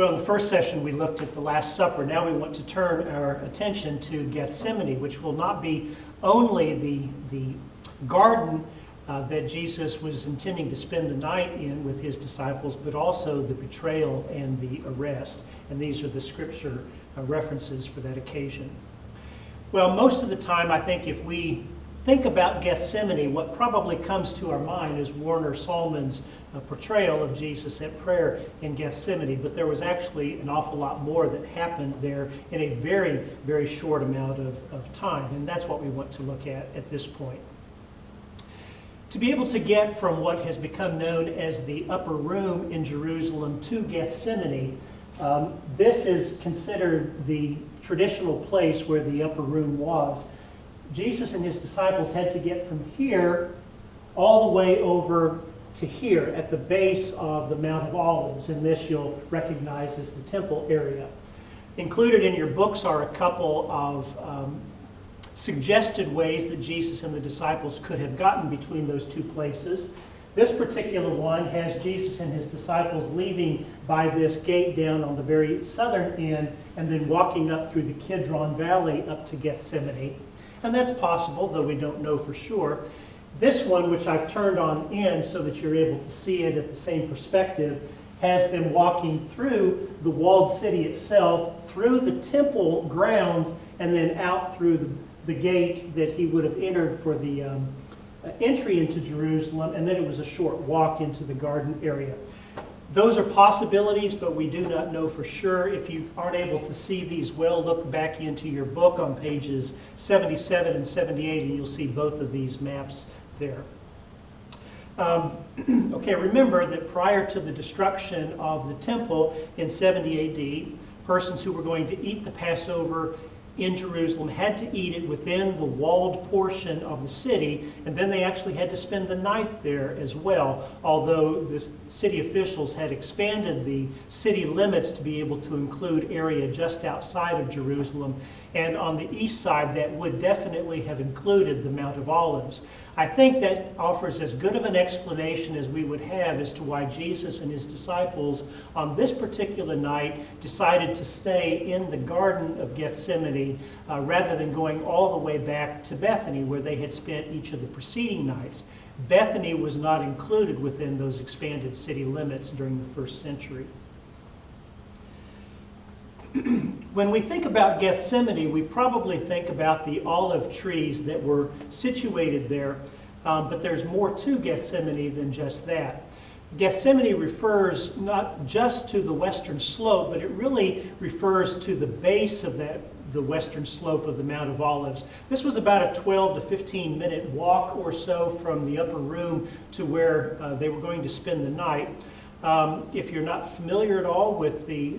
Well, in the first session we looked at the Last Supper. Now we want to turn our attention to Gethsemane, which will not be only the garden that Jesus was intending to spend the night in with his disciples, but also the betrayal and the arrest. And these are the scripture references for that occasion. Well, most of the time, I think if we think about Gethsemane, what probably comes to our mind is Warner Sallman's portrayal of Jesus at prayer in Gethsemane, but there was actually an awful lot more that happened there in a very, very short amount of time, and that's what we want to look at this point. To be able to get from what has become known as the upper room in Jerusalem to Gethsemane, this is considered the traditional place where the upper room was. Jesus and his disciples had to get from here all the way over to here at the base of the Mount of Olives, and this you'll recognize as the temple area. Included in your books are a couple of suggested ways that Jesus and the disciples could have gotten between those two places. This particular one has Jesus and his disciples leaving by this gate down on the very southern end and then walking up through the Kidron Valley up to Gethsemane. And that's possible, though we don't know for sure. This one, which I've turned on in so that you're able to see it at the same perspective, has them walking through the walled city itself, through the temple grounds, and then out through the gate that he would have entered for the entry into Jerusalem, and then it was a short walk into the garden area. Those are possibilities, but we do not know for sure. If you aren't able to see these well, look back into your book on pages 77 and 78, and you'll see both of these maps there. Okay, remember that prior to the destruction of the temple in 70 AD, persons who were going to eat the Passover in Jerusalem had to eat it within the walled portion of the city, and then they actually had to spend the night there as well, although the city officials had expanded the city limits to be able to include area just outside of Jerusalem, and on the east side that would definitely have included the Mount of Olives. I think that offers as good of an explanation as we would have as to why Jesus and his disciples on this particular night decided to stay in the Garden of Gethsemane rather than going all the way back to Bethany where they had spent each of the preceding nights. Bethany was not included within those expanded city limits during the first century. When we think about Gethsemane, we probably think about the olive trees that were situated there, but there's more to Gethsemane than just that. Gethsemane refers not just to the western slope, but it really refers to the base of the western slope of the Mount of Olives. This was about a 12 to 15 minute walk or so from the upper room to where they were going to spend the night. If you're not familiar at all with the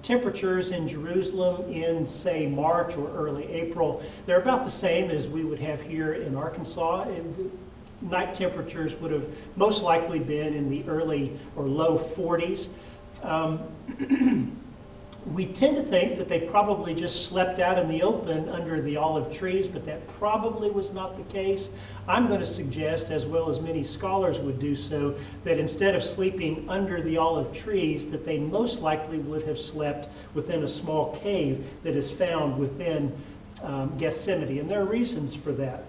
temperatures in Jerusalem in, say, March or early April, they're about the same as we would have here in Arkansas. And night temperatures would have most likely been in the early or low 40s. We tend to think that they probably just slept out in the open under the olive trees, but that probably was not the case. I'm going to suggest, as well as many scholars would do so, that instead of sleeping under the olive trees, that they most likely would have slept within a small cave that is found within Gethsemane, and there are reasons for that.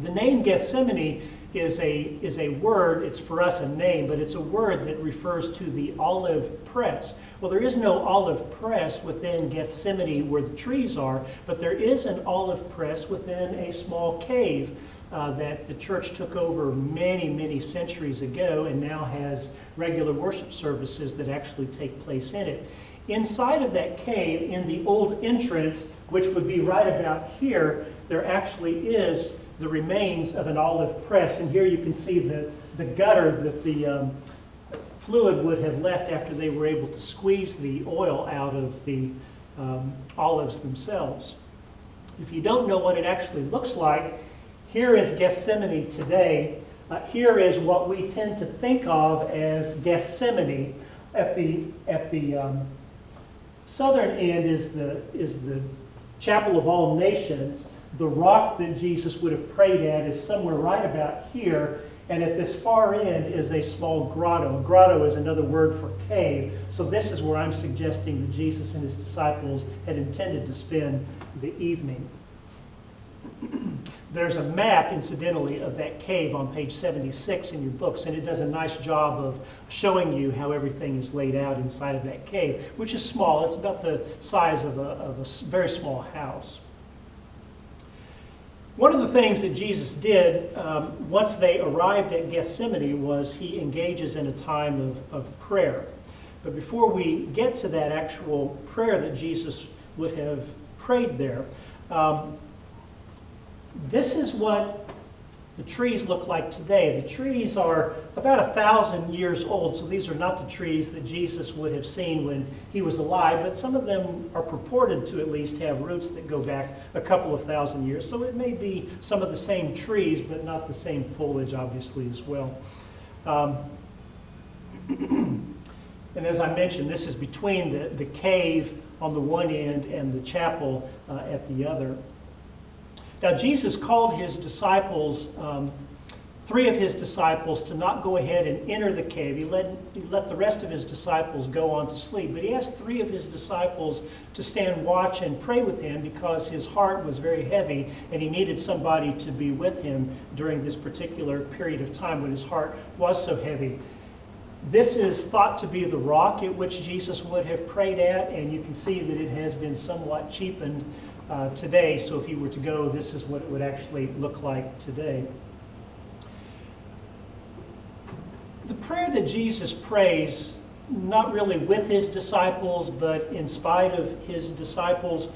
The name Gethsemane is a word, it's for us a name, but it's a word that refers to the olive press. Well, there is no olive press within Gethsemane where the trees are, but there is an olive press within a small cave that the church took over many, many centuries ago and now has regular worship services that actually take place in it. Inside of that cave, in the old entrance, which would be right about here, there actually is the remains of an olive press. And here you can see the gutter that the fluid would have left after they were able to squeeze the oil out of the olives themselves. If you don't know what it actually looks like, here is Gethsemane today. Here is what we tend to think of as Gethsemane. At the southern end is the Chapel of All Nations. The rock that Jesus would have prayed at is somewhere right about here, And at this far end is a small grotto. A grotto is another word for cave. So this is where I'm suggesting that Jesus and his disciples had intended to spend the evening. There's a map, incidentally, of that cave on page 76 in your books, and it does a nice job of showing you how everything is laid out inside of that cave, which is small. It's about the size of a very small house. One of the things that Jesus did once they arrived at Gethsemane was he engages in a time of prayer. But before we get to that actual prayer that Jesus would have prayed there, this is what the trees look like today. The trees are about 1,000 years old, so these are not the trees that Jesus would have seen when he was alive, but some of them are purported to at least have roots that go back a couple of thousand years. So it may be some of the same trees, but not the same foliage, obviously, as well. And as I mentioned, this is between the cave on the one end and the chapel at the other. Now, Jesus called his disciples, 3 of his disciples, to not go ahead and enter the cave. He let the rest of his disciples go on to sleep. But he asked 3 of his disciples to stand watch and pray with him because his heart was very heavy and he needed somebody to be with him during this particular period of time when his heart was so heavy. This is thought to be the rock at which Jesus would have prayed at, and you can see that it has been somewhat cheapened today. So if you were to go, this is what it would actually look like today. The prayer that Jesus prays, not really with his disciples, but in spite of his disciples,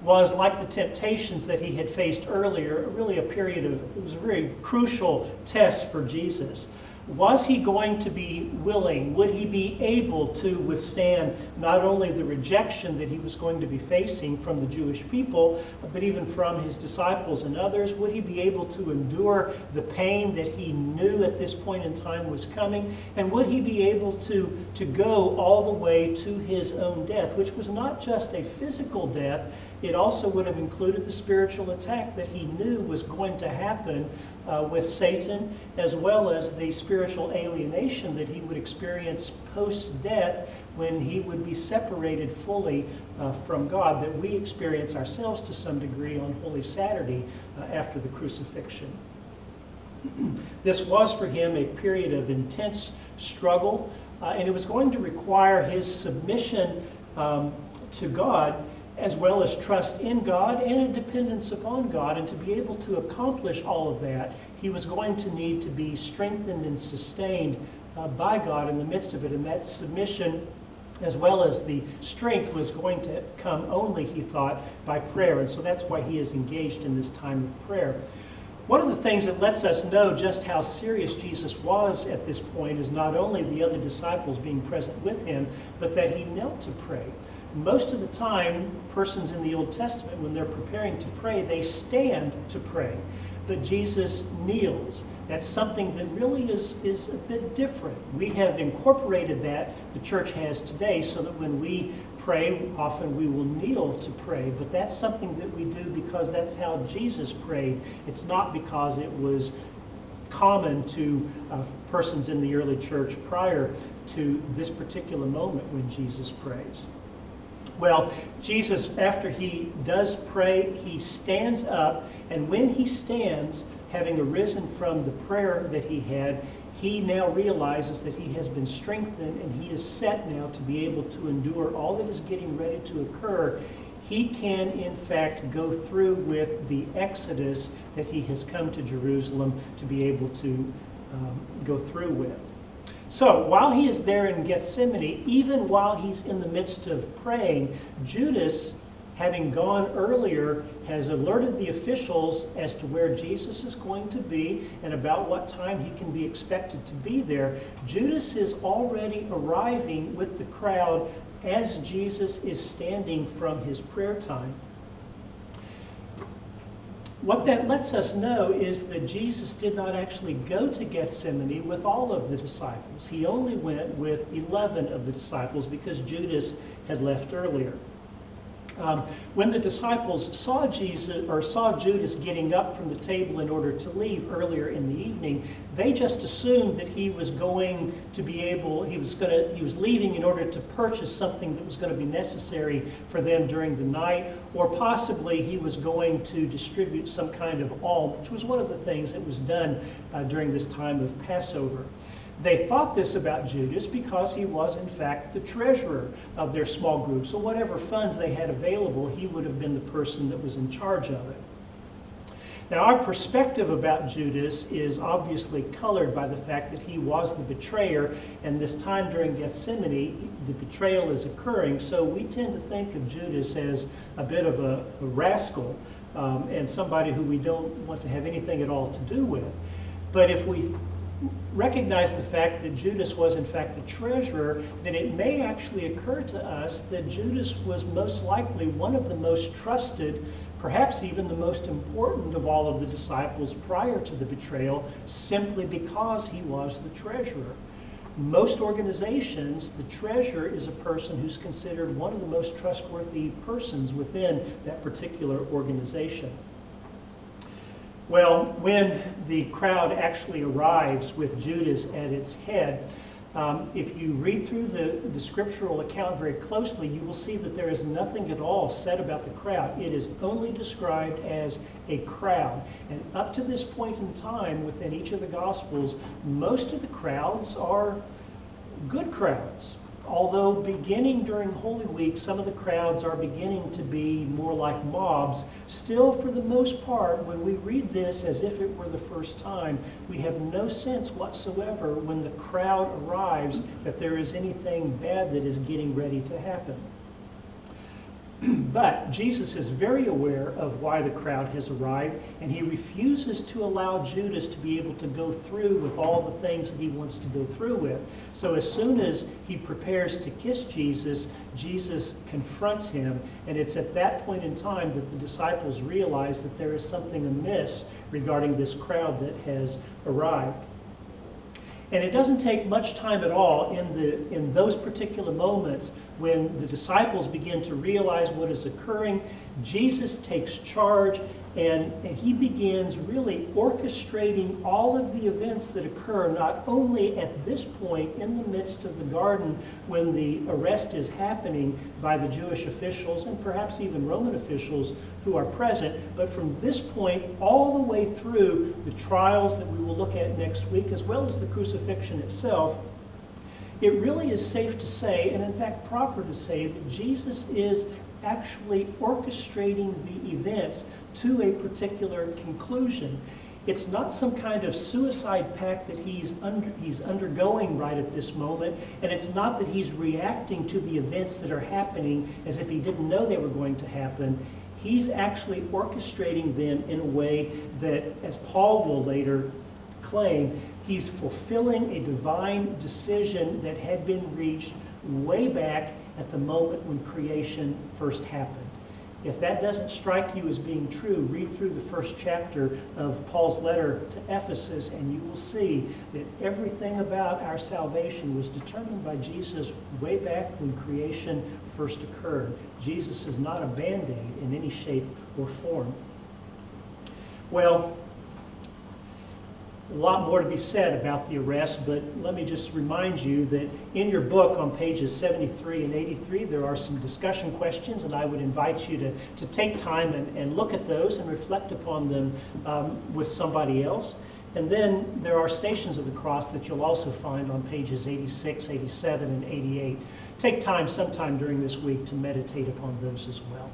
was like the temptations that he had faced earlier, really it was a very crucial test for Jesus. Was he going to be willing? Would he be able to withstand not only the rejection that he was going to be facing from the Jewish people, but even from his disciples and others? Would he be able to endure the pain that he knew at this point in time was coming? And would he be able to go all the way to his own death, which was not just a physical death, it also would have included the spiritual attack that he knew was going to happen with Satan, as well as the spiritual alienation that he would experience post-death when he would be separated fully from God, that we experience ourselves to some degree on Holy Saturday after the crucifixion. This was for him a period of intense struggle, and it was going to require his submission to God, as well as trust in God and a dependence upon God. And to be able to accomplish all of that, he was going to need to be strengthened and sustained by God in the midst of it. And that submission, as well as the strength, was going to come only, he thought, by prayer. And so that's why he is engaged in this time of prayer. One of the things that lets us know just how serious Jesus was at this point is not only the other disciples being present with him, but that he knelt to pray. Most of the time, persons in the Old Testament, when they're preparing to pray, they stand to pray. But Jesus kneels. That's something that really is a bit different. We have incorporated that, the church has today, so that when we pray, often we will kneel to pray. But that's something that we do because that's how Jesus prayed. It's not because it was common to persons in the early church prior to this particular moment when Jesus prays. Well, Jesus, after he does pray, he stands up, and when he stands, having arisen from the prayer that he had, he now realizes that he has been strengthened and he is set now to be able to endure all that is getting ready to occur. He can, in fact, go through with the exodus that he has come to Jerusalem to be able to go through with. So while he is there in Gethsemane, even while he's in the midst of praying, Judas, having gone earlier, has alerted the officials as to where Jesus is going to be and about what time he can be expected to be there. Judas is already arriving with the crowd as Jesus is standing from his prayer time. What that lets us know is that Jesus did not actually go to Gethsemane with all of the disciples. He only went with 11 of the disciples because Judas had left earlier. When the disciples saw Judas getting up from the table in order to leave earlier in the evening, they just assumed that he was going to he was leaving in order to purchase something that was going to be necessary for them during the night, or possibly he was going to distribute some kind of alms, which was one of the things that was done during this time of Passover. They thought this about Judas because he was, in fact, the treasurer of their small group. So whatever funds they had available, he would have been the person that was in charge of it. Now, our perspective about Judas is obviously colored by the fact that he was the betrayer, and this time during Gethsemane, the betrayal is occurring, so we tend to think of Judas as a bit of a rascal and somebody who we don't want to have anything at all to do with. But if we recognize the fact that Judas was in fact the treasurer, then it may actually occur to us that Judas was most likely one of the most trusted, perhaps even the most important of all of the disciples prior to the betrayal, simply because he was the treasurer. Most organizations, the treasurer is a person who's considered one of the most trustworthy persons within that particular organization. Well, when the crowd actually arrives with Judas at its head, if you read through the scriptural account very closely, you will see that there is nothing at all said about the crowd. It is only described as a crowd. And up to this point in time, within each of the Gospels, most of the crowds are good crowds. Although beginning during Holy Week, some of the crowds are beginning to be more like mobs, still for the most part, when we read this as if it were the first time, we have no sense whatsoever when the crowd arrives that there is anything bad that is getting ready to happen. But Jesus is very aware of why the crowd has arrived, and he refuses to allow Judas to be able to go through with all the things that he wants to go through with. So as soon as he prepares to kiss Jesus, Jesus confronts him, and it's at that point in time that the disciples realize that there is something amiss regarding this crowd that has arrived. And it doesn't take much time at all in those particular moments when the disciples begin to realize what is occurring. Jesus takes charge and he begins really orchestrating all of the events that occur, not only at this point in the midst of the garden when the arrest is happening by the Jewish officials and perhaps even Roman officials who are present, but from this point all the way through the trials that we will look at next week, as well as the crucifixion itself. It really is safe to say, and in fact proper to say, that Jesus is actually orchestrating the events to a particular conclusion. It's not some kind of suicide pact that he's undergoing right at this moment, and it's not that he's reacting to the events that are happening as if he didn't know they were going to happen. He's actually orchestrating them in a way that, as Paul will later claim, he's fulfilling a divine decision that had been reached way back at the moment when creation first happened. If that doesn't strike you as being true, read through the first chapter of Paul's letter to Ephesus, and you will see that everything about our salvation was determined by Jesus way back when creation first occurred. Jesus is not a Band-Aid in any shape or form. Well, a lot more to be said about the arrest, but let me just remind you that in your book on pages 73 and 83, there are some discussion questions, and I would invite you to take time and look at those and reflect upon them with somebody else. And then there are Stations of the Cross that you'll also find on pages 86, 87, and 88. Take time sometime during this week to meditate upon those as well.